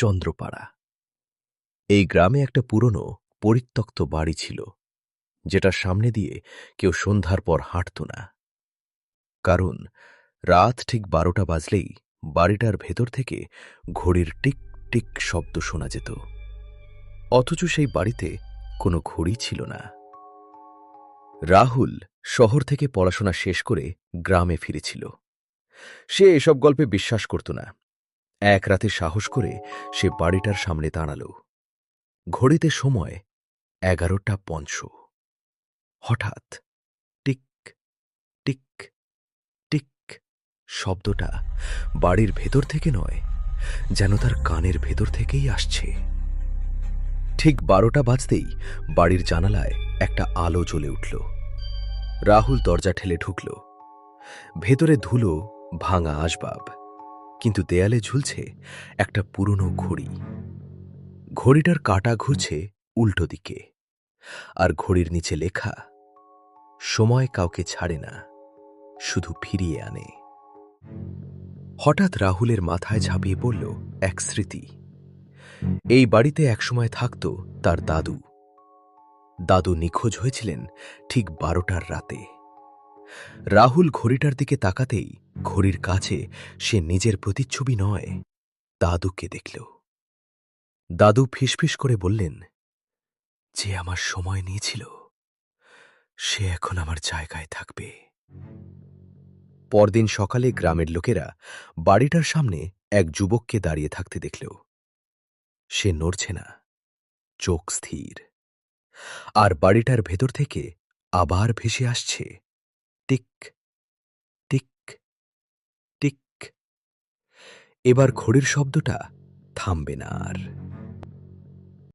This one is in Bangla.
চন্দ্রপাড়া। এই গ্রামে একটা পুরনো পরিত্যক্ত বাড়ি ছিল, যেটার সামনে দিয়ে কেউ সন্ধ্যার পর হাঁটত না। কারণ রাত ঠিক 12টা বাজলেই বাড়িটার ভেতর থেকে ঘড়ির টিক টিক শব্দ শোনা যেত। অথচ সেই বাড়িতে কোনো ঘড়ি ছিল না। রাহুল শহর থেকে পড়াশোনা শেষ করে গ্রামে ফিরেছিল। সে এসব গল্পে বিশ্বাস করত না। এক রাতে সাহস করে সে বাড়িটার সামনে দাঁড়াল। ঘড়িতে সময় 11:50। হঠাৎ টিক টিক টিক শব্দটা বাড়ির ভেতর থেকে নয়, যেন তার কানের ভেতর থেকেই আসছে। ঠিক 12টা বাজতেই বাড়ির জানালায় একটা আলো জ্বলে উঠল। রাহুল দরজা ঠেলে ঢুকল। ভেতরে ধুলো, ভাঙা আসবাব, কিন্তু দেয়ালে ঝুলছে একটা পুরনো ঘড়ি। ঘড়িটার কাঁটা ঘুরছে উল্টো দিকে, আর ঘড়ির নিচে লেখা, সময় কাউকে ছাড়ে না, শুধু ফিরিয়ে আনে। হঠাৎ রাহুলের মাথায় ঝাঁপিয়ে পড়ল এক স্মৃতি। এই বাড়িতে একসময় থাকত তার দাদু। দাদু নিখোঁজ হয়েছিলেন ঠিক 12টার রাতে। রাহুল ঘড়িটার দিকে তাকাতেই ঘড়ির কাছে সে নিজের প্রতিচ্ছবি নয়, দাদুকে দেখল। দাদু ফিসফিস করে বললেন, যে আমার সময় নিয়েছিল সে এখন আমার জায়গায় থাকবে। পরদিন সকালে গ্রামের লোকেরা বাড়িটার সামনে এক যুবককে দাঁড়িয়ে থাকতে দেখল। সে নড়ছে না, চোখ স্থির। আর বাড়িটার ভেতর থেকে আবার ভেসে আসছে টিক টিক টিক। এবার ঘড়ির শব্দটা থামবে না আর।